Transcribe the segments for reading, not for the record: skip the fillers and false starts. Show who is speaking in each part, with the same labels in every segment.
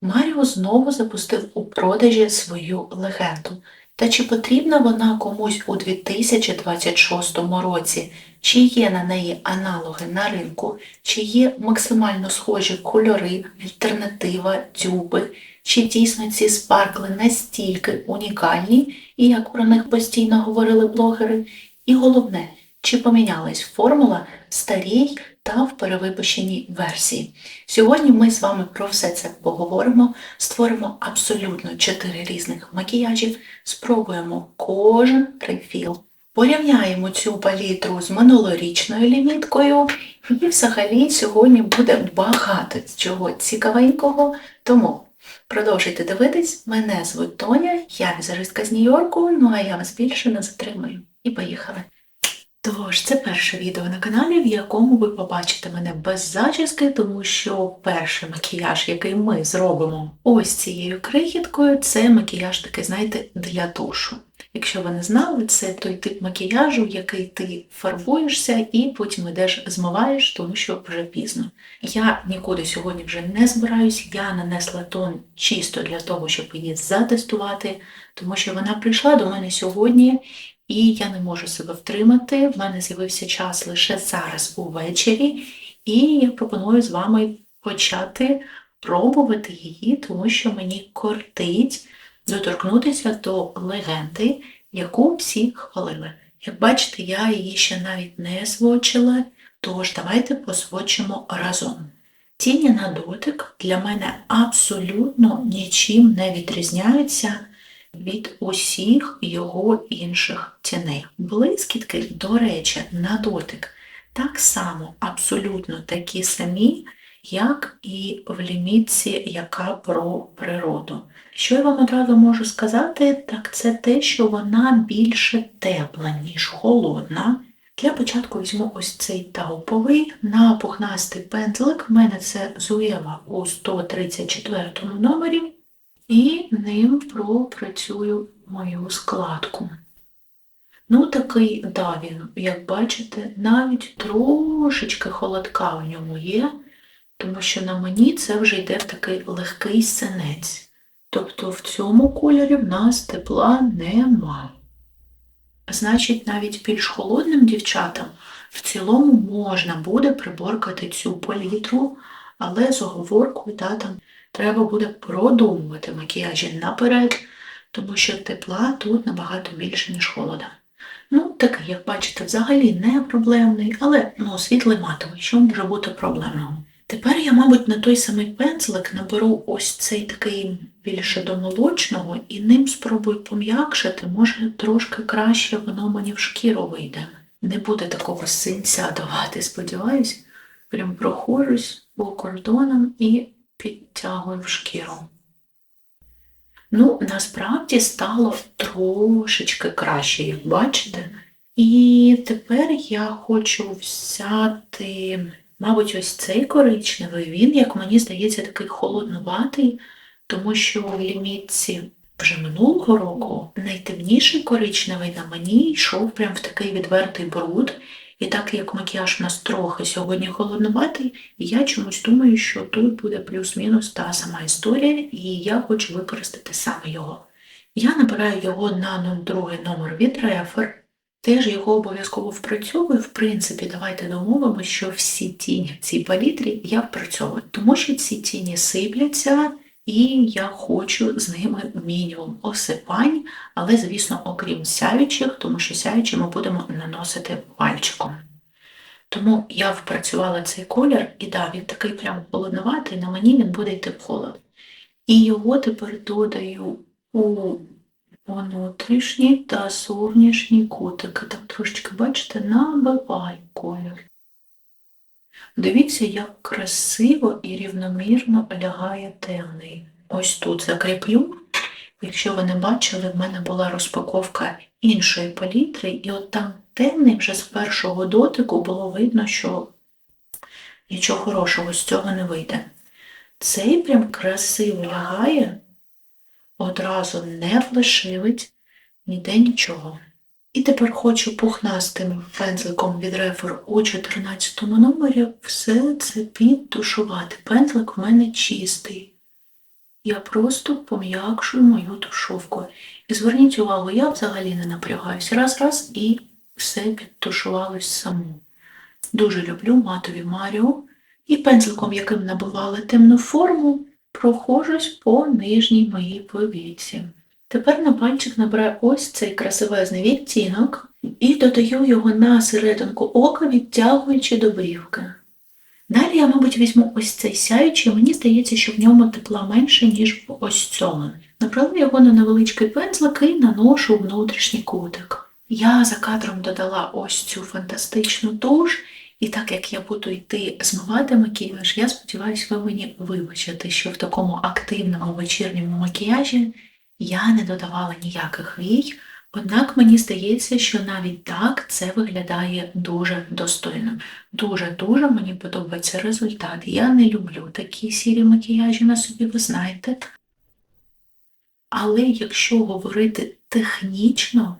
Speaker 1: Маріо знову запустив у продажі свою легенду. Та чи потрібна вона комусь у 2026 році? Чи є на неї аналоги на ринку? Чи є максимально схожі кольори, альтернатива, дюби? Чи дійсно ці спаркли настільки унікальні, і як про них постійно говорили блогери? І головне, чи помінялась формула в старій та в перевипущеній версії? Сьогодні ми з вами про все це поговоримо, створимо абсолютно 4 різних макіяжів, спробуємо кожен рефіл, порівняємо цю палітру з минулорічною ліміткою, і взагалі сьогодні буде багато чого цікавенького, тому продовжуйте дивитись. Мене звуть Тоня, я візажистка з Нью-Йорку, ну а я вас більше не затримую. І поїхали! Тож, це перше відео на каналі, в якому ви побачите мене без зачіски, тому що перший макіяж, який ми зробимо ось цією крихіткою, це макіяж такий, знаєте, для душу. Якщо ви не знали, це той тип макіяжу, який ти фарбуєшся і потім ідеш змиваєш, тому що вже пізно. Я нікуди сьогодні вже не збираюсь, я нанесла тон чисто для того, щоб її затестувати, тому що вона прийшла до мене сьогодні, і я не можу себе втримати, в мене з'явився час лише зараз увечері, і я пропоную з вами почати пробувати її, тому що мені кортить доторкнутися до легенди, яку всі хвалили. Як бачите, я її ще навіть не сводчила, тож давайте посводчимо разом. Тіні на дотик для мене абсолютно нічим не відрізняються від усіх його інших тіней. Блискітки, до речі, на дотик так само абсолютно такі самі, як і в лімітці, яка про природу. Що я вам одразу можу сказати, так це те, що вона більше тепла, ніж холодна. Для початку візьму ось цей тауповий на пухнастий пензлик. В мене це Zoeva у 134 номері. І ним пропрацюю мою складку. Ну, такий, да, він, як бачите, навіть трошечки холодка в ньому є, тому що на мені це вже йде в такий легкий синець. Тобто в цьому кольорі в нас тепла нема. Значить, навіть більш холодним дівчатам в цілому можна буде приборкати цю палітру, але з оговоркою, да, там треба буде продумувати макіяжі наперед, тому що тепла тут набагато більше, ніж холода. Ну, такий, як бачите, взагалі не проблемний, але світлий матовий, що може бути проблемного. Тепер я, мабуть, на той самий пензлик наберу ось цей такий більше до молочного і ним спробую пом'якшити, може трошки краще воно мені в шкіру вийде. Не буде такого синця давати, сподіваюсь. Прям проходжусь по кордонам і підтягую в шкіру. Ну, насправді стало трошечки краще, як бачите. І тепер я хочу взяти, мабуть, ось цей коричневий. Він, як мені здається, такий холоднуватий, тому що в лімітці вже минулого року найтемніший коричневий на мені йшов прям в такий відвертий бруд. І так як макіяж у нас трохи сьогодні холодноватий, я чомусь думаю, що тут буде плюс-мінус та сама історія, і я хочу використати саме його. Я набираю його на 02 номер від Refer, теж його обов'язково впрацьовую. В принципі, давайте домовимося, що всі тіні в цій палітрі я впрацьовую, тому що ці тіні сипляться, і я хочу з ними мінімум осипань, але, звісно, окрім сяючих, тому що сяючі ми будемо наносити пальчиком. Тому я впрацювала цей колір, і да, він такий прям холодноватий, на мені він буде йти в холод. І його тепер додаю у внутрішній та зовнішній кутики. Там трошечки, бачите, набиваю колір. Дивіться, як красиво і рівномірно лягає темний. Ось тут закріплю. Якщо ви не бачили, в мене була розпаковка іншої палітри, і от там темний вже з першого дотику було видно, що нічого хорошого з цього не вийде. Цей прям красиво лягає, одразу не флешивить, ніде нічого. І тепер хочу пухнастим пензликом від Refer у 14 номері все це підтушувати. Пензлик у мене чистий. Я просто пом'якшую мою тушовку. І зверніть увагу, я взагалі не напрягаюся. Раз-раз і все підтушувалось само. Дуже люблю матові Маріо. І пензликом, яким набивала темну форму, проходжусь по нижній моїй повіці. Тепер на пальчик набираю ось цей красивезний відтінок і додаю його на серединку ока, відтягуючи до брівки. Далі я, мабуть, візьму ось цей сяючий, мені здається, що в ньому тепла менше, ніж в ось цьому. Направляю його на невеличкий пензлик і наношу внутрішній кутик. Я за кадром додала ось цю фантастичну туш, і так як я буду йти змивати макіяж, я сподіваюся, ви мені вибачите, що в такому активному вечірньому макіяжі я не додавала ніяких вій, однак мені здається, що навіть так це виглядає дуже достойно. Дуже-дуже мені подобається результат. Я не люблю такі сірі макіяжі на собі, ви знаєте. Але якщо говорити технічно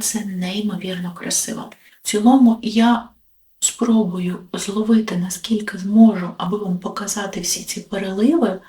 Speaker 1: це неймовірно красиво. В цілому я спробую зловити, наскільки зможу, аби вам показати всі ці переливи,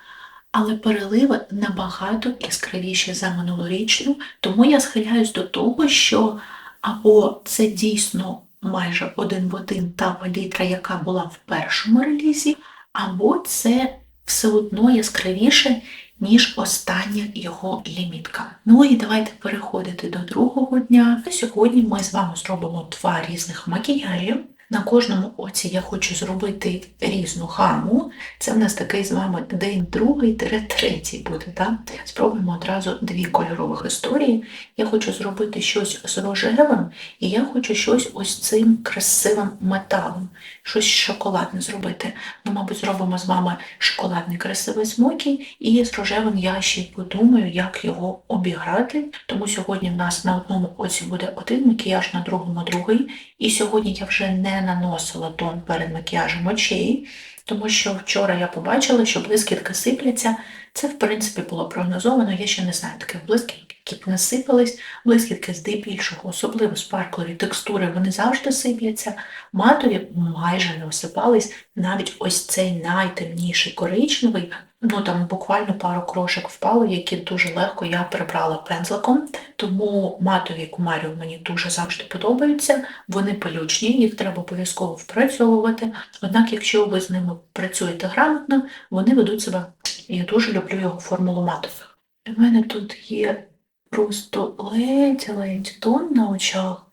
Speaker 1: але переливи набагато яскравіші за минулорічну, тому я схиляюсь до того, що або це дійсно майже один в один та палітра, яка була в першому релізі, або це все одно яскравіше, ніж остання його лімітка. Ну і давайте переходити до другого дня. Сьогодні ми з вами зробимо два різних макіяжі. На кожному оці я хочу зробити різну гаму. Це в нас такий з вами день другий-третій буде. Так? Спробуємо одразу дві кольорових історії. Я хочу зробити щось з рожевим, і я хочу щось ось цим красивим металом. Щось шоколадне зробити. Ми, мабуть, зробимо з вами шоколадний красивий смокій, і з рожевим я ще подумаю, як його обіграти. Тому сьогодні в нас на одному оці буде один макіяж, на другому другий. І сьогодні я вже не наносила тон перед макіяжем очей, тому що вчора я побачила, що блискітки сипляться. Це, в принципі, було прогнозовано, я ще не знаю таких блискіток, які б не сипались. Блискітки здебільшого, особливо спарклові текстури, вони завжди сипляться. Матові майже не осипались, навіть ось цей найтемніший коричневий, ну там буквально пару крошок впало, які дуже легко я прибрала пензликом, тому матові кумаріо мені дуже завжди подобаються, вони пилючні, їх треба обов'язково впрацьовувати, однак якщо ви з ними працюєте грамотно, вони ведуть себе, я дуже люблю його формулу матових. У мене тут є просто ледь тон на очах,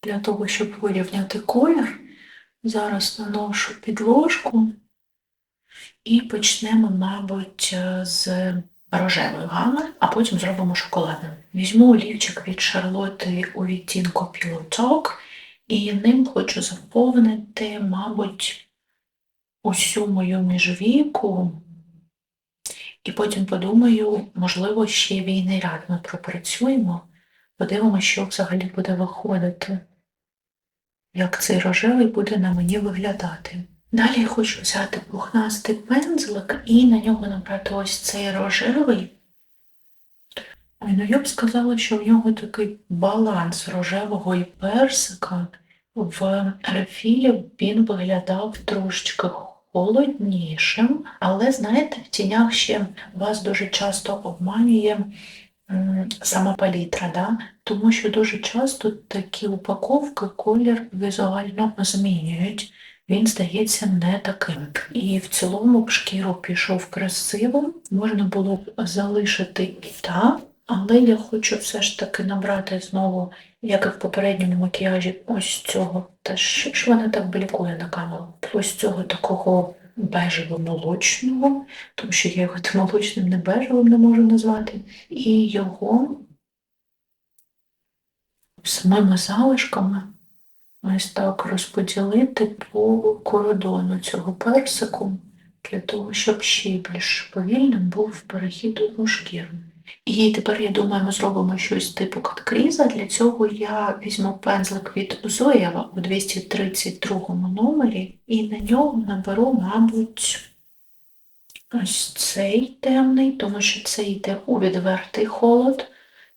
Speaker 1: для того, щоб вирівняти колір. Зараз наношу підложку. І почнемо, мабуть, з рожевої гами, а потім зробимо шоколадним. Візьму олівчик від Шарлотти у відтінку Pillow Talk, і ним хочу заповнити, мабуть, усю мою міжвійку. І потім подумаю, можливо, ще війний ряд ми пропрацюємо, подивимося, що взагалі буде виходити, як цей рожевий буде на мені виглядати. Далі я хочу взяти пухнастий пензлик і на нього набрати ось цей рожевий. Ой, ну я б сказала, що в нього такий баланс рожевого і персика. В рефілі він виглядав трошечки холоднішим, але, знаєте, в тінях ще вас дуже часто обманює сама палітра, да? Тому що дуже часто такі упаковки колір візуально змінюють. Він здається не таким. І в цілому б шкіру пішов красиво, можна було б залишити і так, але я хочу все ж таки набрати знову, як і в попередньому макіяжі, ось цього. Та що ж вона так блікує на камеру? Ось цього такого бежево-молочного, тому що я його молочним, не бежевим не можу назвати. І його самими залишками ось так розподілити по кордону цього персику, для того, щоб ще більш повільним був перехід у шкіру. І тепер, я думаю, ми зробимо щось типу каткріза. Для цього я візьму пензлик від Зоєва у 232 номері і на нього наберу, мабуть, ось цей темний, тому що це йде у відвертий холод.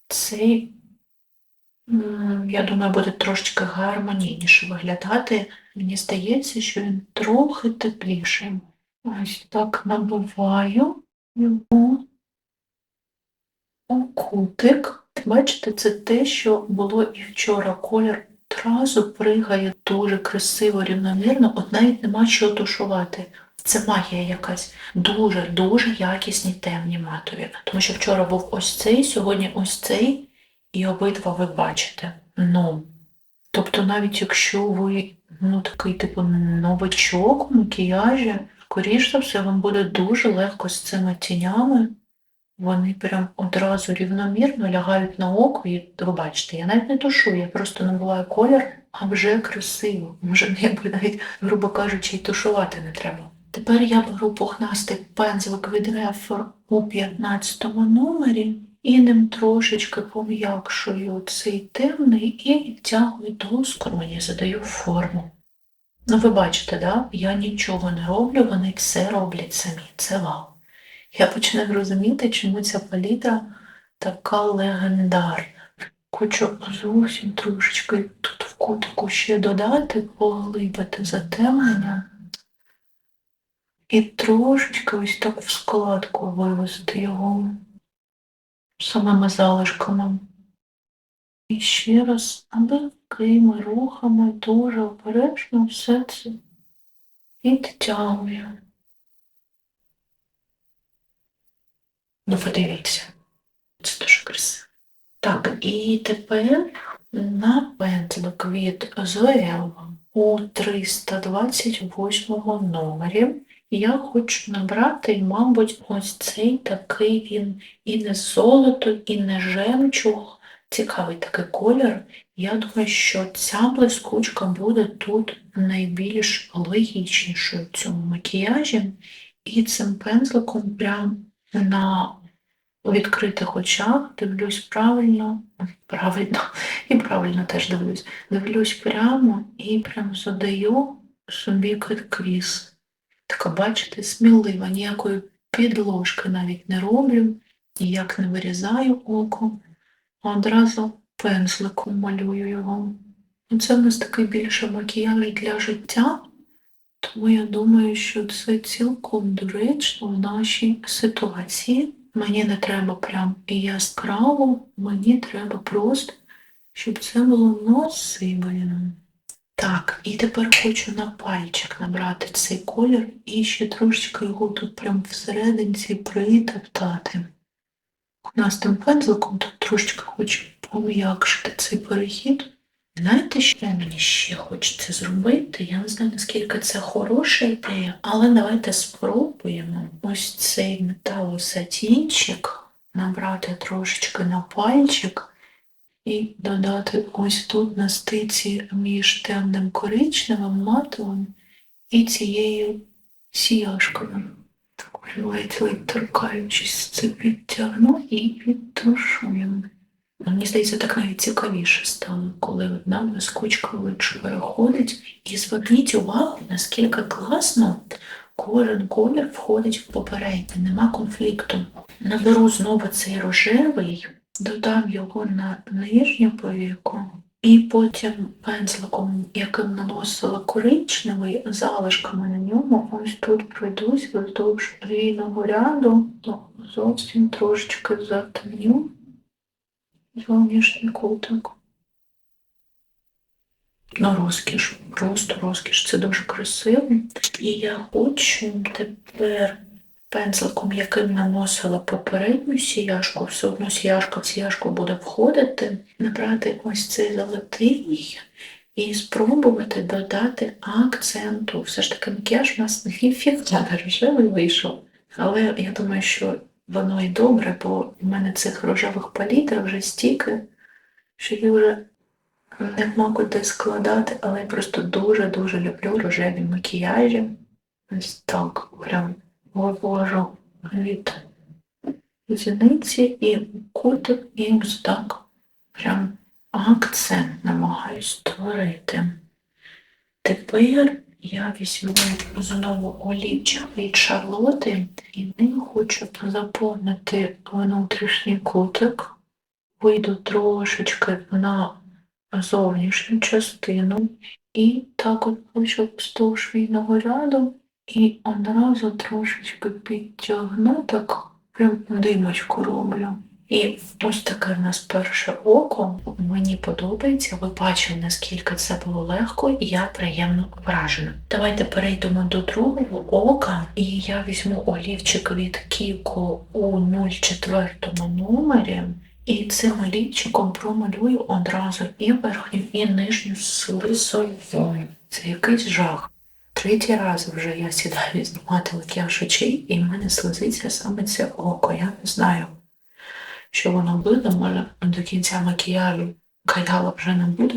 Speaker 1: Цей, я думаю, буде трошечки гармонійніше виглядати. Мені здається, що він трохи тепліший. Ось так набиваю. його у кутик. Бачите, це те, що було і вчора. Колір одразу пригає дуже красиво, рівномірно, от навіть нема чого тушувати. Це магія якась. Дуже якісні темні матові. Тому що вчора був ось цей, сьогодні ось цей, і обидва ви бачите. Ну, тобто навіть якщо ви, такий типу новачок у макіяжі, скоріш за все, вам буде дуже легко з цими тінями. Вони прям одразу рівномірно лягають на око, і ви бачите, я навіть не тушу, я просто набиваю колір, а вже красиво. Може, навіть, грубо кажучи, і тушувати не треба. Тепер я беру пухнастий пензлик від Revlon у 15 номері і ним трошечки пом'якшую цей темний і відтягую до скроні, задаю форму. Ну ви бачите, да? Я нічого не роблю, вони все роблять самі. Це вау. Я починаю розуміти, чому ця палітра така легендарна. Хочу зовсім трошечки тут в кутику ще додати, поглибити затемнення. І трошечки ось так в складку вивести його самими залишками. І ще раз такими рухами дуже обережно все це відтягую. Ну, подивіться, це дуже красиво. Так, і тепер на пензлик від Zoeva у 328 номері я хочу набрати, мабуть, ось цей такий він і не золото, і не жемчуг. Цікавий такий колір. Я думаю, що ця блискучка буде тут найбільш логічнішою в цьому макіяжі. І цим пензликом прям на відкритих очах дивлюсь правильно, і правильно теж дивлюсь. Дивлюсь прямо і прям задаю собі кріс. Така, бачите, смілива, ніякої підложки навіть не роблю, ніяк не вирізаю око, а одразу пензликом малюю його. Це в нас такий більше макіяж для життя, тому я думаю, що це цілком доречно в нашій ситуації. Мені не треба прям і яскраво, мені треба просто, щоб це було насибано. Так, і тепер хочу на пальчик набрати цей колір і ще трошечки його тут прям всерединці притоптати. У нас тим пензликом тут трошечки хочу пом'якшити цей перехід. Знаєте, що мені ще хочеться зробити? Я не знаю, наскільки це хороша ідея, але давайте спробуємо ось цей металосатінчик набрати трошечки на пальчик і додати ось тут на стиці між темним коричневим матовим і цією сіяшкою. Так, ледь торкаючись, це підтягну і підтушуємо. Мені здається, так навіть цікавіше стало, коли одна блискучка в іншу переходить. І зверніть увагу, наскільки класно кожен колір входить в попередній, нема конфлікту. Наберу знову цей рожевий, додам його на нижню повіку, і потім пензликом, яким наносила коричневий, залишками на ньому, ось тут пройдусь вздовж війного ряду, зовсім трошечки затемню зовнішній кутик. Ну, розкіш, просто розкіш, це дуже красиво. І я хочу тепер пензликом, яким наносила попередню сіяшку, все одно сіяшка в сіяшку буде входити, набрати ось цей золотий і спробувати додати акценту. Все ж таки макіяж у нас ніфіга не рожевий вийшов, але я думаю, що воно і добре, бо в мене цих рожевих палітр вже стільки, що я вже нема куди складати, але я просто дуже-дуже люблю рожеві макіяжі. Ось так прям вивожу від зіниці і кутик, і ось так прям акцент намагаюсь створити. Тепер я візьму знову олівчик від Шарлоти і ним хочу заповнити внутрішній кутик. Вийду трошечки на зовнішню частину і так от хочу вздовж війного ряду і одразу трошечки підтягну так прям димочку роблю. І ось таке в нас перше око. Мені подобається. Ви бачили, наскільки це було легко, і я приємно вражена. Давайте перейдемо до другого ока. І я візьму олівчик від Kiko у 04 номері. І цим олівчиком промалюю одразу і верхню, і нижню слизову. Це якийсь жах. Третій раз вже я сідаю знімати макіяж очей, і в мене слизиться саме це око. Я не знаю, що воно буде, може до кінця макіяжу каяла вже не буде,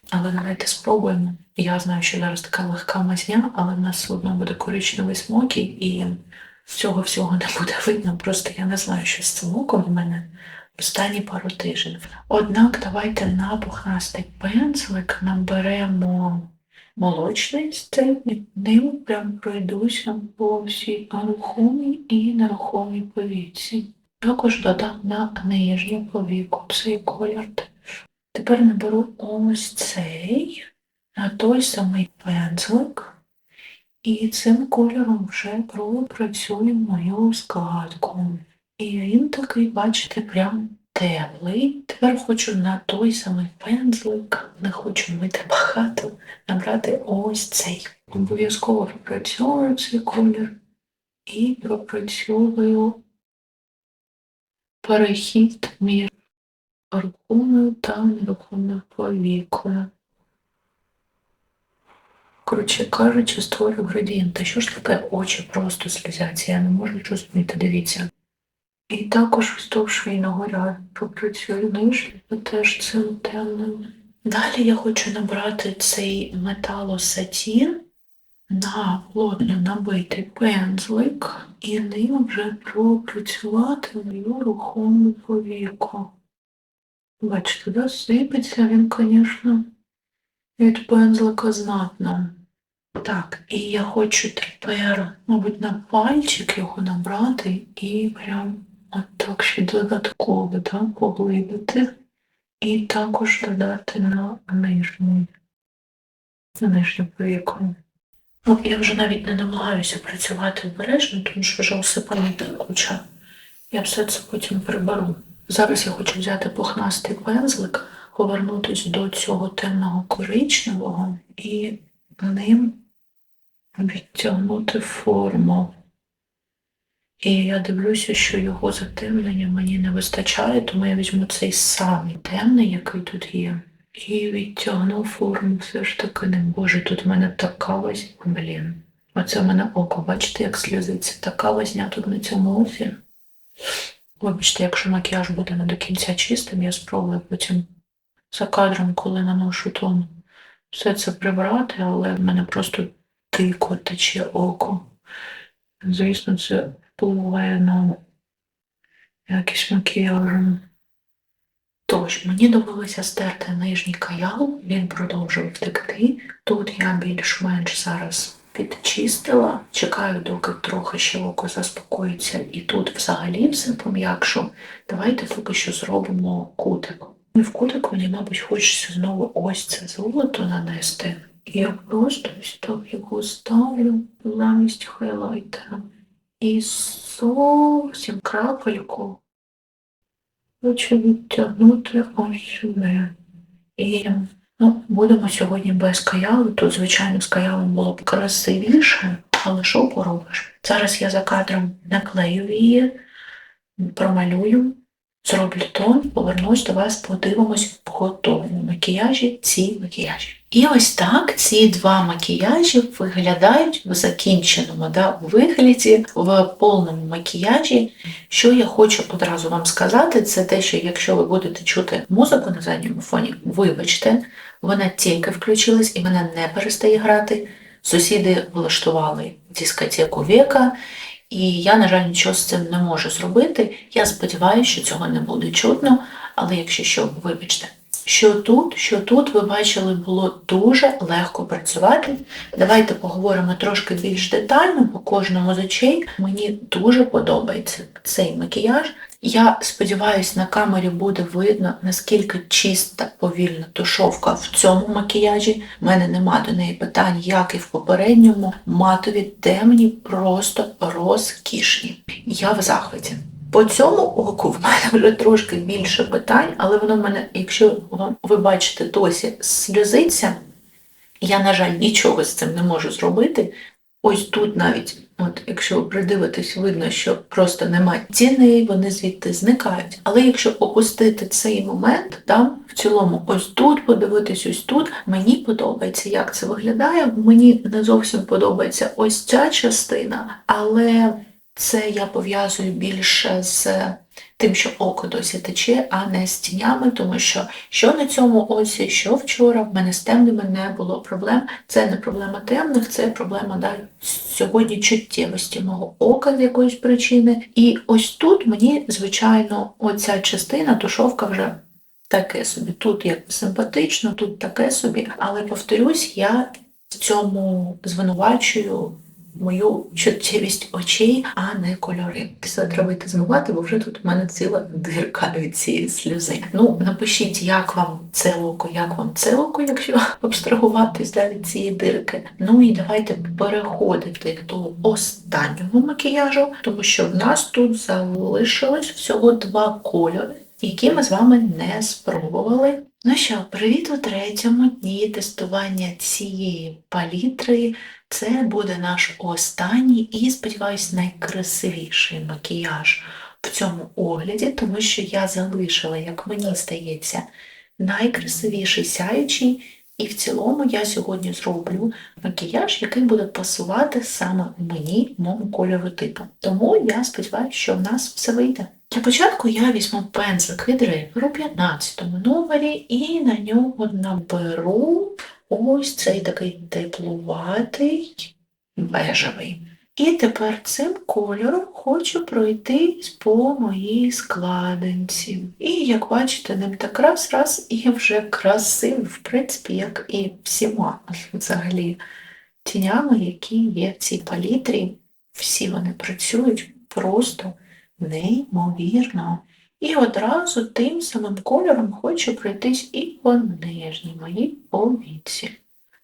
Speaker 1: але давайте спробуємо. Я знаю, що зараз така легка мазня, але в нас все одно буде коричневий смокій, і цього всього не буде видно, просто я не знаю, що з цим оком в мене останні пару тижнів. Однак давайте на пухнастий пензлик наберемо молочний стебник, ним прям пройдуся по всій рухомій і нерухомій повіці. Також додам на нижню повіку цей колір теж. Тепер наберу ось цей, на той самий пензлик, і цим кольором вже пропрацюю мою складку. І він такий, бачите, прям теплий. Тепер хочу на той самий пензлик, не хочу мити багато, набрати ось цей. Обов'язково пропрацьовую цей колір і пропрацьовую перехід між рухомою та нерухомою повікою. Коротше кажучи, створю градієнт. Що ж таке очі просто слізяться? Я не можу зрозуміти, дивіться. І також вздовж шийного ряду пропрацюю нижню, теж цим темним. Далі я хочу набрати цей металосатін на плотно набитий пензлик і ним вже пропрацювати мою рухому повіку. Бачите, да, сипеться він, звісно, від пензлика знатно. Так, і я хочу тепер, мабуть, на пальчик його набрати і прям от так ще додатково, да, поглибити. І також додати на нижню повіку. Ну, я вже навіть не намагаюся працювати обережно, тому що вже осипає куча. Я все це потім приберу. Зараз я хочу взяти пухнастий пензлик, повернутися до цього темного коричневого і ним відтягнути форму. І я дивлюся, що його затемнення мені не вистачає, тому я візьму цей самий темний, який тут є, і відтягну форму все ж таки ним. Боже, тут в мене така возня, блін. Оце в мене око, бачите, як сльозиться. Така возня тут на цьому оці. Вибачте, якщо макіяж буде не до кінця чистим, я спробую потім за кадром, коли наношу тон, все це прибрати, але в мене просто дико тече око. Звісно, це впливає на якість макіяжу. Тож, мені довелося стерти нижній каял, він продовжував текти. Тут я більш-менш зараз підчистила, чекаю, доки трохи ще око заспокоїться, і тут взагалі все пом'якшу. Давайте поки що зробимо кутик. І в кутик мені, мабуть, хочеться знову ось це золото нанести. І я просто ось так його ставлю замість хайлайтера. І зовсім крапельку хочу відтягнути ось сюди. І будемо сьогодні без каялу. Тут, звичайно, з каялом було б красивіше, але що поробиш? Зараз я за кадром наклею її, промалюю, зроблю тон, повернусь до вас, подивимось в готовому макіяжі ці макіяжі. І ось так ці два макіяжі виглядають в закінченому вигляді, в повному макіяжі. Що я хочу одразу вам сказати, це те, що якщо ви будете чути музику на задньому фоні, вибачте, вона тільки включилась і вона не перестає грати. Сусіди влаштували дискотеку века, і я, на жаль, нічого з цим не можу зробити. Я сподіваюся, що цього не буде чутно, але якщо що, вибачте. Що тут, ви бачили, було дуже легко працювати. Давайте поговоримо трошки більш детально по кожному з очей. Мені дуже подобається цей макіяж. Я сподіваюся, на камері буде видно, наскільки чиста, повільна тушовка в цьому макіяжі. У мене нема до неї питань, як і в попередньому. Матові, темні, просто розкішні. Я в захваті. По цьому оку в мене вже трошки більше питань, але воно в мене, якщо ви бачите, досі сльозиться, я, на жаль, нічого з цим не можу зробити. Ось тут навіть, от якщо ви придивитесь, видно, що просто немає ціни, вони звідти зникають. Але якщо опустити цей момент, там в цілому, ось тут подивитись, ось тут, мені подобається, як це виглядає. Мені не зовсім подобається ось ця частина, але це я пов'язую більше з тим, що око досі тече, а не з тінями, тому що на цьому оці, що вчора, в мене з темними не було проблем. Це не проблема темних, це проблема сьогодні чуттєвості мого ока з якоїсь причини. І ось тут мені, звичайно, оця частина, тушовка вже таке собі. Тут як симпатично, тут таке собі. Але, повторюсь, я в цьому звинувачую мою чуттєвість очей, а не кольори. Все треба йти змивати, бо вже тут у мене ціла дирка від цієї сльози. Ну, напишіть, як вам це око, якщо абстрагуватись від цієї дирки. Ну і давайте переходити до останнього макіяжу, тому що в нас тут залишилось всього 2 кольори, які ми з вами не спробували. Ну що, привіт у 3-му дні тестування цієї палітри. Це буде наш останній і, сподіваюсь, найкрасивіший макіяж в цьому огляді, тому що я залишила, як мені здається, найкрасивіший сяючий, і в цілому я сьогодні зроблю макіяж, який буде пасувати саме мені, моєму кольору типу. Тому я сподіваюся, що в нас все вийде. Для початку я візьму пензлик від Ray у 15 номері і на нього наберу ось цей такий теплуватий бежевий. І тепер цим кольором хочу пройтись по моїй складинці. І, як бачите, ним так раз, і вже красивий, в принципі, як і всіма взагалі тінями, які є в цій палітрі. Всі вони працюють просто неймовірно. І одразу тим самим кольором хочу пройтись і по нижній моїй повіці.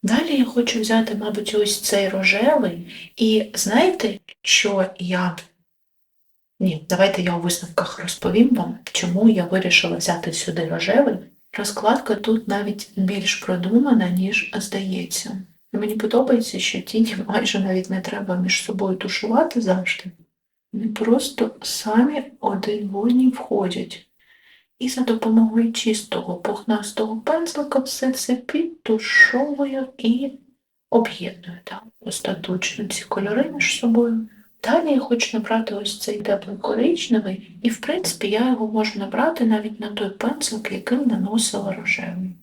Speaker 1: Далі я хочу взяти, мабуть, ось цей рожевий. І знаєте, що я... Ні, давайте я у висновках розповім вам, чому я вирішила взяти сюди рожевий. Розкладка тут навіть більш продумана, ніж здається. І мені подобається, що тіні майже навіть не треба між собою тушувати завжди. Вони просто самі один в одній входять. І за допомогою чистого пухнастого пензлика все це підтушовую і об'єдную остаточно ці кольори між собою. Далі я хочу набрати ось цей теплий коричневий, і в принципі я його можу набрати навіть на той пензлик, яким наносила рожевий,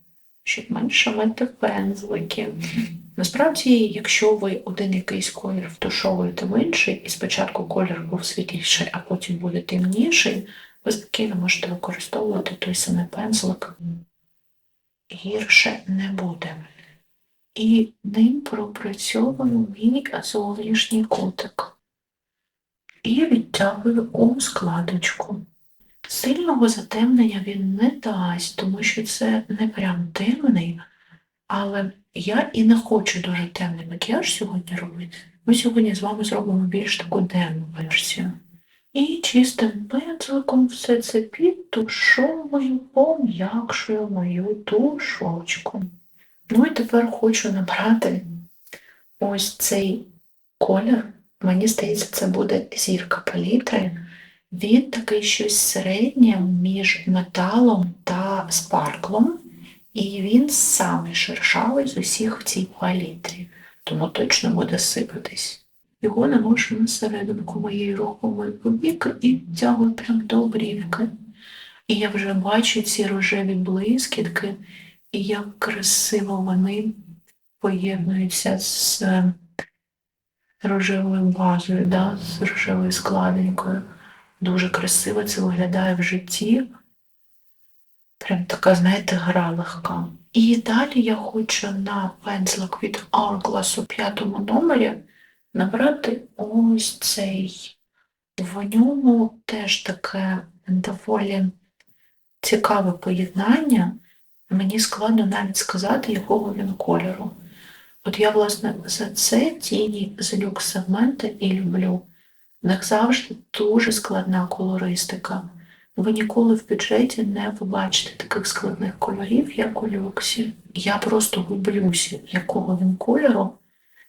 Speaker 1: щоб менше мити пензлики. Насправді, якщо ви один якийсь колір втушовуєте в інший, і спочатку колір був світліший, а потім буде темніший, ви спокійно можете використовувати той самий пензлик, гірше не буде. І ним пропрацьовую мій зовнішній кутик. І відтягую у складочку. Сильного затемнення він не дасть, тому що це не прям темний, але я і не хочу дуже темний макіяж сьогодні робити. Ми сьогодні з вами зробимо більш таку денну версію. І чистим пензликом все це підтушовую, пом'якшую мою тушочку. Ну і тепер хочу набрати ось цей колір. Мені здається, це буде зірка палітри. Він такий щось середнє між металом та спарклом. І він самий шершавий з усіх в цій палітрі, тому точно буде сипатись. Його наношу на серединку моєї рухомої повіки і тягую прямо до брівки. І я вже бачу ці рожеві блискітки, і як красиво вони поєднуються з рожевою базою, з рожевою складинкою. Дуже красиво це виглядає в житті. Прям така, знаєте, гра легка. І далі я хочу на пензлик від Hourglass у 5-му номері набрати ось цей. В ньому теж таке доволі цікаве поєднання. Мені складно навіть сказати, якого він кольору. От я, власне, за це тіні з люкс-сегменти і люблю. В них завжди дуже складна колористика. Ви ніколи в бюджеті не побачите таких складних кольорів, як у люксі. Я просто гублюся, якого він кольору,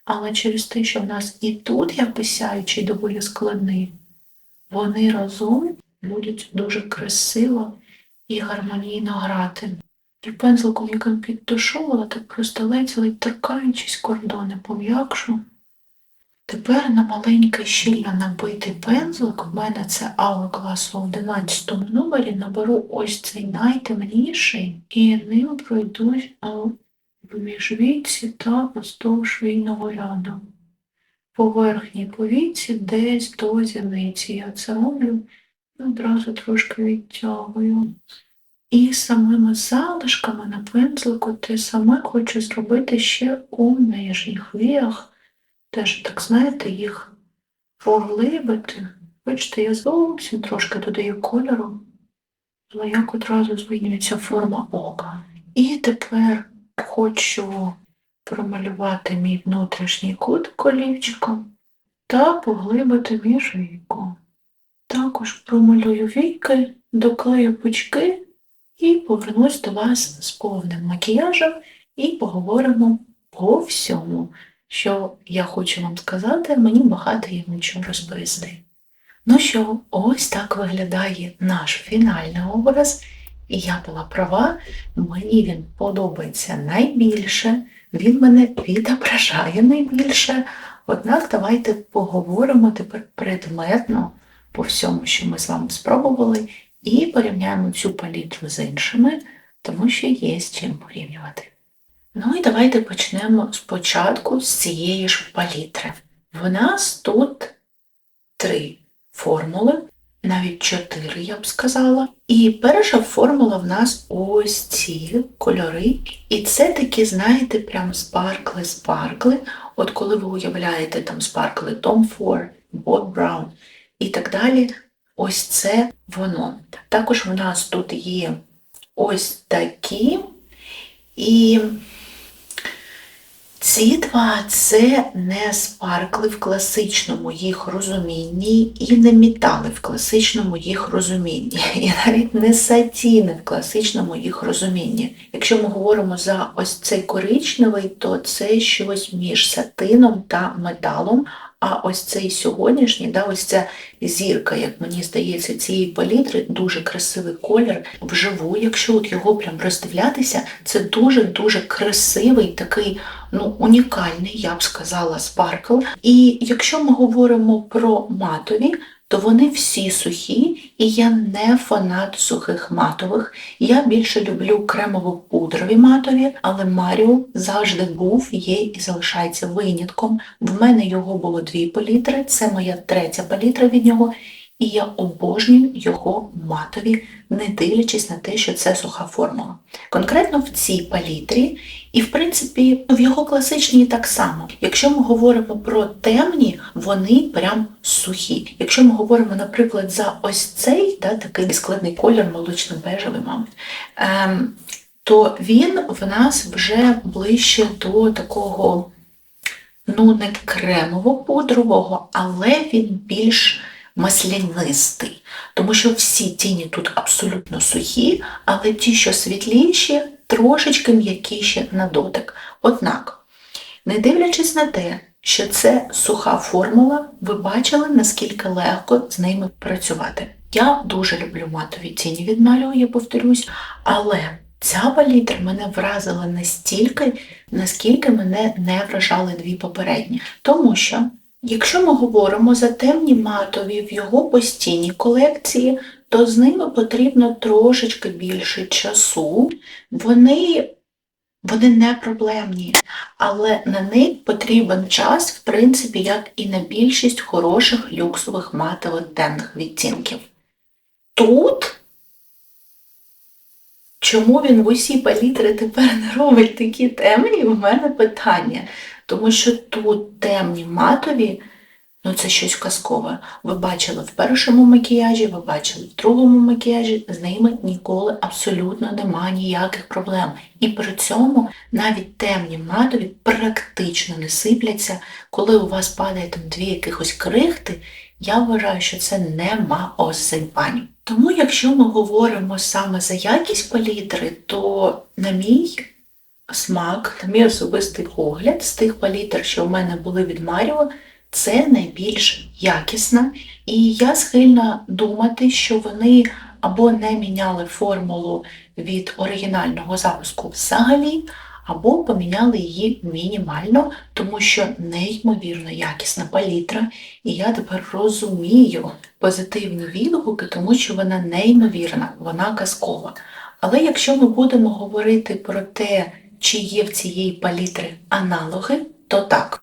Speaker 1: але через те, що в нас і тут якось сяючий доволі складний, вони разом будуть дуже красиво і гармонійно грати. І пензликом, яким підтушовувала, так просто ледь торкаючись кордони, пом'якшу. Тепер на маленький щільно набитий пензлик, в мене це Hourglass у 11 номері, наберу ось цей найтемніший і ним пройдусь в міжвійці та поздовж війного ряду. По верхній повіці десь до зіниці. Я це роблю і одразу трошки відтягую. І самими залишками на пензлику те саме хочу зробити ще у нижніх віях. Теж, так знаєте, їх поглибити. Бачите, я зовсім трошки додаю кольору, але як одразу змінюється форма ока. І тепер хочу промалювати мій внутрішній кут олівчиком та поглибити міжвійку. Також промалюю війки, доклею пучки і повернусь до вас з повним макіяжем і поговоримо по всьому, що я хочу вам сказати, мені багато є нічого розповісти. Ну що, ось так виглядає наш фінальний образ, і я була права, мені він подобається найбільше, він мене відображає найбільше, однак давайте поговоримо тепер предметно по всьому, що ми з вами спробували, і порівняємо цю палітру з іншими, тому що є з чим порівнювати. Ну і давайте почнемо спочатку з цієї ж палітри. В нас тут 3 формули, навіть 4, я б сказала. І перша формула в нас ось ці кольори. І це такі, знаєте, прям спаркли. От коли ви уявляєте там спаркли Tom Ford, Bob Brown і так далі, ось це воно. Також в нас тут є ось такі. І ці два – це не спаркли в класичному їх розумінні і не метали в класичному їх розумінні, і навіть не сатіни в класичному їх розумінні. Якщо ми говоримо за ось цей коричневий, то це щось між сатином та металом, а ось цей сьогоднішній, ось ця зірка, як мені здається, цієї палітри, дуже красивий колір. Вживу, якщо от його прям роздивлятися, це дуже-дуже красивий такий, унікальний, я б сказала, спаркл. І якщо ми говоримо про матові, то вони всі сухі, і я не фанат сухих матових. Я більше люблю кремово-пудрові матові, але Маріо завжди був, є і залишається винятком. В мене його було 2 палітри, це моя 3-я палітра від нього, і я обожнюю його матові, не дивлячись на те, що це суха формула. Конкретно в цій палітрі, і в принципі в його класичній так само. Якщо ми говоримо про темні, вони прям сухі. Якщо ми говоримо, наприклад, за ось цей, такий складний колір, молочно-бежевий, мабуть, то він в нас вже ближче до такого, не кремово-пудрового, але він більш маслянистий, тому що всі тіні тут абсолютно сухі, але ті, що світліші, трошечки м'якіші на дотик. Однак, не дивлячись на те, що це суха формула, ви бачили, наскільки легко з ними працювати. Я дуже люблю матові тіні від Маріо, я повторюсь, але ця палітра мене вразила настільки, наскільки мене не вражали 2 попередні. Тому що якщо ми говоримо за темні матові в його постійній колекції, то з ними потрібно трошечки більше часу. Вони не проблемні, але на них потрібен час, в принципі, як і на більшість хороших люксових матових темних відтінків. Тут, чому він в усі палітри тепер не робить такі темні, в мене питання. Тому що тут темні матові, це щось казкове. Ви бачили в першому макіяжі, ви бачили в другому макіяжі, з ними ніколи абсолютно немає ніяких проблем. І при цьому навіть темні матові практично не сипляться, коли у вас падає там 2 якихось крихти, я вважаю, що це нема осипань. Тому якщо ми говоримо саме за якість палітри, то на мій смак, на мій особистий погляд, з тих палітр, що в мене були від Маріо, це найбільш якісна. І я схильна думати, що вони або не міняли формулу від оригінального запуску взагалі, або поміняли її мінімально, тому що неймовірно якісна палітра, і я тепер розумію позитивні відгуки, тому що вона неймовірна, вона казкова. Але якщо ми будемо говорити про те, чи є в цієї палітри аналоги, то так.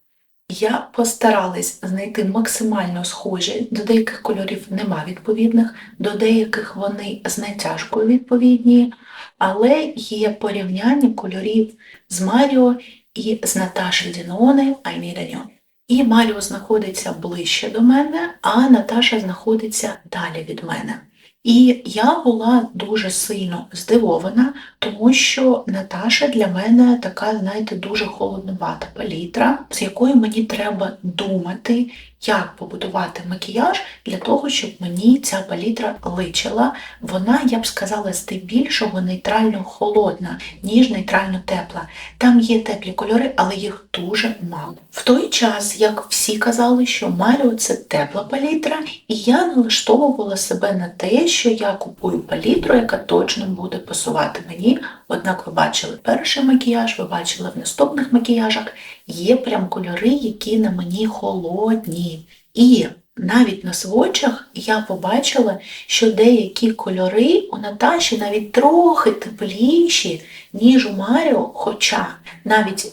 Speaker 1: Я постаралась знайти максимально схожі, до деяких кольорів нема відповідних, до деяких вони з натяжкою відповідні, але є порівняння кольорів з Маріо і з Наташі Діноне «I Need a New». І Маріо знаходиться ближче до мене, а Наташа знаходиться далі від мене. І я була дуже сильно здивована, тому що Наташа для мене така, знаєте, дуже холодновата палітра, з якою мені треба думати, як побудувати макіяж для того, щоб мені ця палітра личила. Вона, я б сказала, здебільшого нейтрально холодна, ніж нейтрально тепла. Там є теплі кольори, але їх дуже мало. В той час, як всі казали, що Маріо – це тепла палітра, і я налаштовувала себе на те, що я купую палітру, яка точно буде пасувати мені. Однак ви бачили перший макіяж, ви бачили в наступних макіяжах, є прям кольори, які на мені холодні. І навіть на сводчах я побачила, що деякі кольори у Наташі навіть трохи тепліші, ніж у Маріо, хоча навіть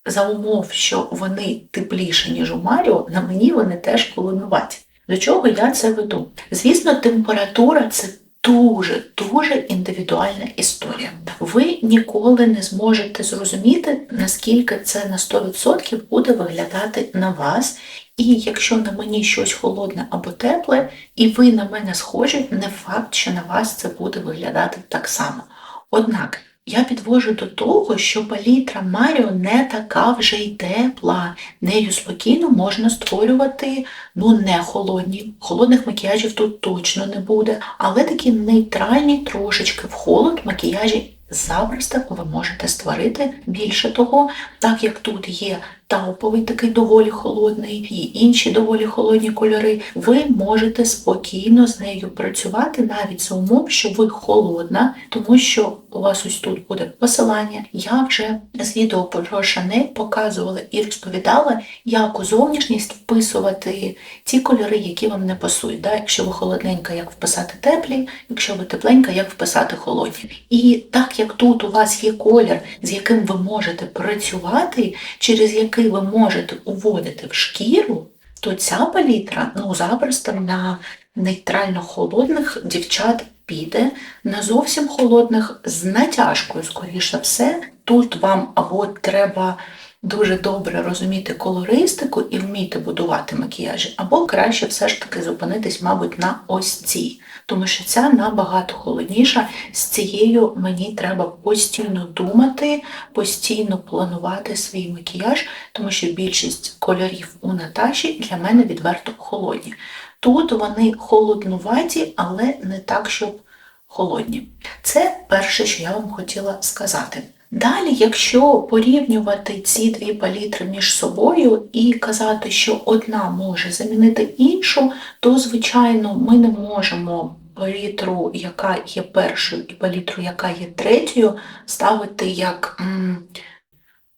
Speaker 1: за умов, що вони тепліші, ніж у Маріо, на мені вони теж холоднуваті. До чого я це веду? Звісно, температура – це дуже індивідуальна історія. Ви ніколи не зможете зрозуміти, наскільки це на 100% буде виглядати на вас. І якщо на мені щось холодне або тепле, і ви на мене схожі, не факт, що на вас це буде виглядати так само. Однак, я підвожу до того, що палітра Маріо не така вже й тепла. Нею спокійно можна створювати, не холодні. Холодних макіяжів тут точно не буде. Але такі нейтральні трошечки в холод макіяжі запросто ви можете створити. Більше того, так як тут є тауповий такий доволі холодний і інші доволі холодні кольори, ви можете спокійно з нею працювати навіть за умов, що ви холодна, тому що у вас ось тут буде посилання. Я вже з відео про Шанель показувала і розповідала, як у зовнішність вписувати ті кольори, які вам не пасують. Якщо ви холодненька, як вписати теплі, якщо ви тепленька, як вписати холодні. І так як тут у вас є колір, з яким ви можете працювати, через який ви можете уводити в шкіру, то ця палітра, запросто на нейтрально холодних дівчат піде, на зовсім холодних з натяжкою, скоріше все. Тут вам або треба дуже добре розуміти колористику і вміти будувати макіяжі, або краще все ж таки зупинитись, мабуть, на ось цій. Тому що ця набагато холодніша, з цією мені треба постійно думати, постійно планувати свій макіяж, тому що більшість кольорів у Наташі для мене відверто холодні. Тут вони холоднуваті, але не так, щоб холодні. Це перше, що я вам хотіла сказати. Далі, якщо порівнювати ці дві палітри між собою і казати, що одна може замінити іншу, то, звичайно, ми не можемо палітру, яка є першою, і палітру, яка є третьою, ставити як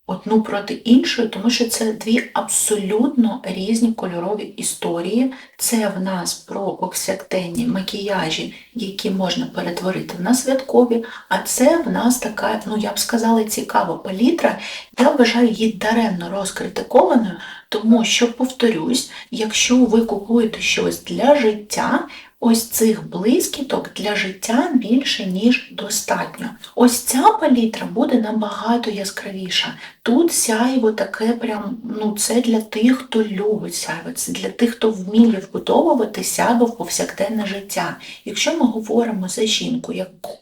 Speaker 1: одну проти іншої, тому що це дві абсолютно різні кольорові історії. Це в нас про повсякденні макіяжі, які можна перетворити на святкові, а це в нас така, я б сказала, цікава палітра. Я вважаю її даремно розкритикованою, тому що, повторюсь, якщо ви купуєте щось для життя, ось цих блискіток для життя більше, ніж достатньо. Ось ця палітра буде набагато яскравіша. Тут сяйво таке прям, це для тих, хто любить сяйво, це для тих, хто вміє вбудовувати сяйво в повсякденне життя. Якщо ми говоримо за жінку,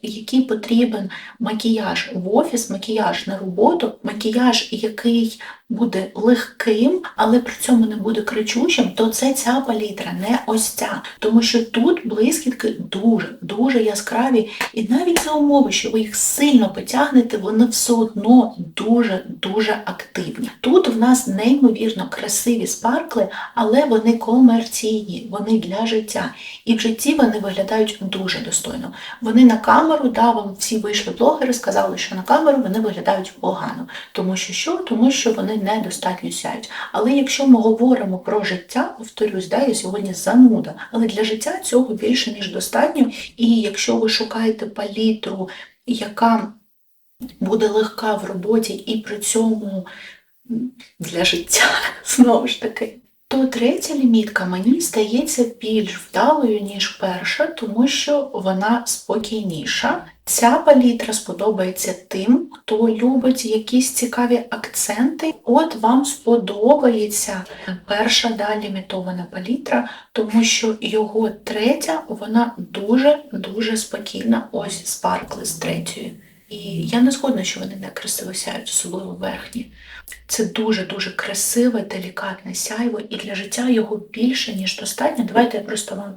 Speaker 1: який потрібен макіяж в офіс, макіяж на роботу, макіяж, який
Speaker 2: буде легким, але при цьому не буде кричущим, то це ця палітра, не ось ця. Тому що тут блискітки дуже яскраві, і навіть за умови, що ви їх сильно потягнете, вони все одно дуже активні. Тут в нас неймовірно красиві спаркли, але вони комерційні, вони для життя. І в житті вони виглядають дуже достойно. Вони на камеру, да, вам всі вийшли блогери, сказали, що на камеру вони виглядають погано. Тому що що? Тому що вони недостатньо сяють. Але якщо ми говоримо про життя, повторюсь, да, я сьогодні зануда, але для життя цього більше, ніж достатньо. І якщо ви шукаєте палітру, яка буде легка в роботі і при цьому для життя, знову ж таки, то третя лімітка мені стається більш вдалою, ніж перша, тому що вона спокійніша. Ця палітра сподобається тим, хто любить якісь цікаві акценти. От вам сподобається перша, да, лімітована палітра, тому що його третя, вона дуже спокійна, ось спаркли з третьої. І я не згодна, що вони не красиво сяють, особливо верхні. Це дуже красиве, делікатне сяйво, і для життя його більше, ніж достатньо. Давайте я просто вам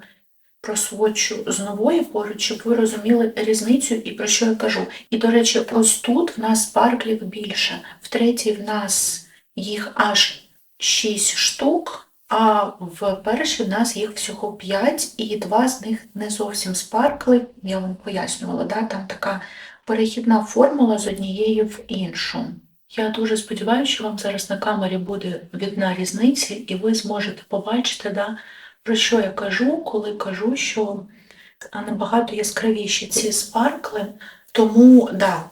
Speaker 2: просвочу з нової поруч, щоб ви розуміли різницю і про що я кажу. І, до речі, ось тут в нас спарклів більше. В третій в нас їх аж 6 штук, а в першій в нас їх всього 5, і 2 з них не зовсім спаркли. Я вам пояснювала, да? Там така перехідна формула з однієї в іншу. Я дуже сподіваюся, що вам зараз на камері буде видна різниця, і ви зможете побачити, да, про що я кажу, коли кажу, що набагато яскравіші ці спаркли. Тому, да,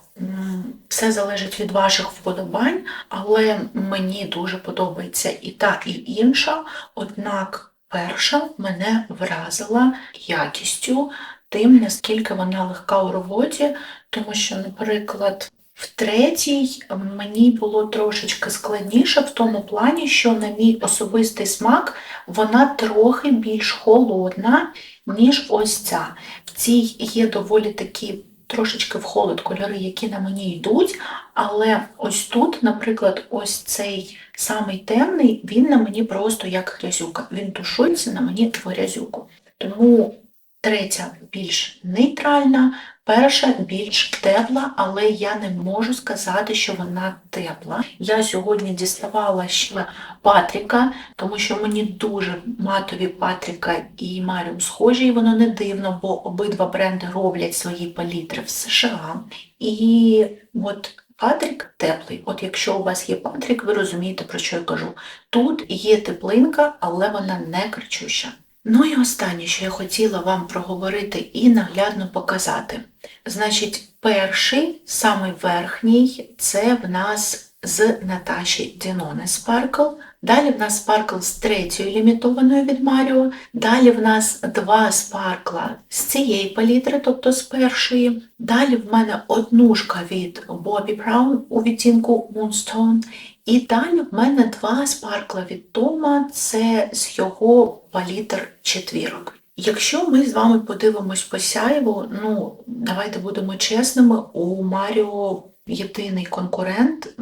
Speaker 2: все залежить від ваших вподобань, але мені дуже подобається і та, і інша, однак перша мене вразила якістю, тим, наскільки вона легка у роботі, тому що, наприклад, в третій мені було трошечки складніше в тому плані, що на мій особистий смак вона трохи більш холодна, ніж ось ця. В цій є доволі такі трошечки в холод кольори, які на мені йдуть, але ось тут, наприклад, ось цей самий темний, він на мені просто як грязюка. Він тушується на мені в грязюку. Тому третя більш нейтральна, перша більш тепла, але я не можу сказати, що вона тепла. Я сьогодні діставала ще Патріка, тому що мені дуже матові Патріка і Маріум схожі, і воно не дивно, бо обидва бренди роблять свої палітри в США. І от Патрік теплий. От якщо у вас є Патрік, ви розумієте, про що я кажу. Тут є теплинка, але вона не кричуща. Ну і останнє, що я хотіла вам проговорити і наглядно показати. Значить, перший, самий верхній, це в нас з Наташі Діноне спаркл. Далі в нас спаркл з третьої лімітованої від Маріо. Далі в нас 2 спаркла з цієї палітри, тобто з першої. Далі в мене однушка від Bobbi Brown у відтінку Moonstone. І далі в мене 2 спаркла від Тома, це з його палітр четвірок. Якщо ми з вами подивимось по сяйву, ну, давайте будемо чесними, у Маріо єдиний конкурент,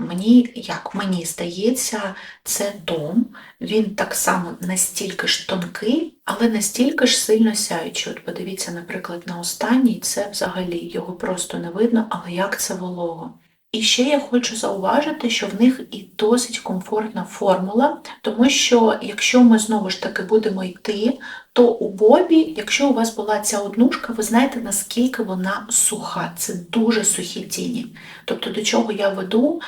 Speaker 2: як мені здається, це Том. Він так само настільки ж тонкий, але настільки ж сильно сяючий. От подивіться, наприклад, на останній, це взагалі, його просто не видно, але як це волого. І ще я хочу зауважити, що в них і досить комфортна формула, тому що якщо ми знову ж таки будемо йти, то у Бобі, якщо у вас була ця однушка, ви знаєте, наскільки вона суха. Це дуже сухі тіні. Тобто до чого я веду?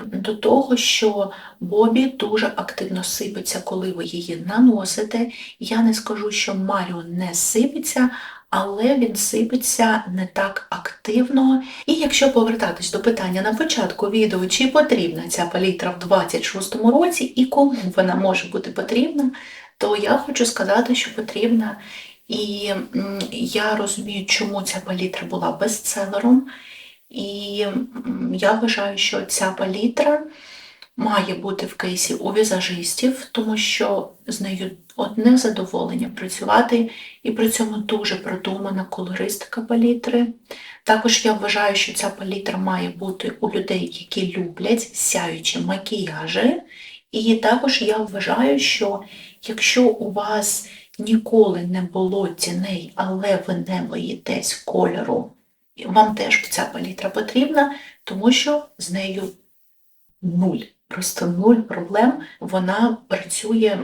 Speaker 2: До того, що Бобі дуже активно сипеться, коли ви її наносите. Я не скажу, що Маріо не сипеться, але він сипеться не так активно. І якщо повертатись до питання на початку відео, чи потрібна ця палітра в 26-му році і кому вона може бути потрібна, то я хочу сказати, що потрібна. І я розумію, чому ця палітра була бестселером. І я вважаю, що ця палітра має бути в кейсі у візажистів, тому що з нею одне задоволення працювати, і при цьому дуже продумана колористика палітри. Також я вважаю, що ця палітра має бути у людей, які люблять сяючі макіяжі. І також я вважаю, що якщо у вас ніколи не було тіней, але ви не боїтесь кольору, вам теж ця палітра потрібна, тому що з нею нуль, просто нуль проблем. Вона працює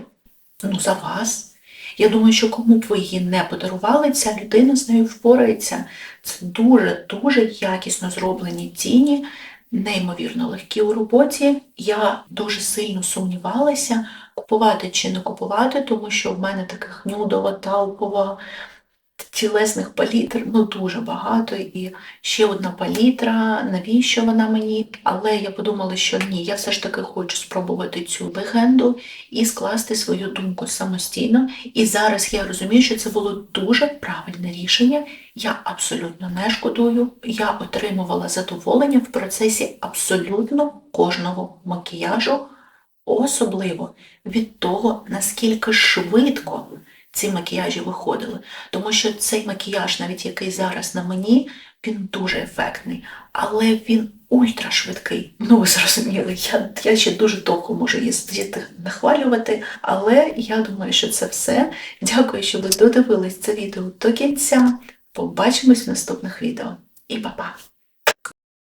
Speaker 2: за вас. Я думаю, що кому б ви її не подарували, ця людина з нею впорається. Це дуже-дуже якісно зроблені тіні, неймовірно легкі у роботі. Я дуже сильно сумнівалася, купувати чи не купувати, тому що в мене таких нюдова, талпова, тілесних палітр дуже багато, і ще одна палітра, навіщо вона мені? Але я подумала, що ні, я все ж таки хочу спробувати цю легенду і скласти свою думку самостійно. І зараз я розумію, що це було дуже правильне рішення. Я абсолютно не шкодую. Я отримувала задоволення в процесі абсолютно кожного макіяжу, особливо від того, наскільки швидко ці макіяжі виходили. Тому що цей макіяж, навіть який зараз на мені, він дуже ефектний, але він ультрашвидкий. Ви зрозуміли, я ще дуже довго можу їздити нахвалювати, але я думаю, що це все. Дякую, що ви додивились це відео до кінця. Побачимось в наступних відео. І па-па!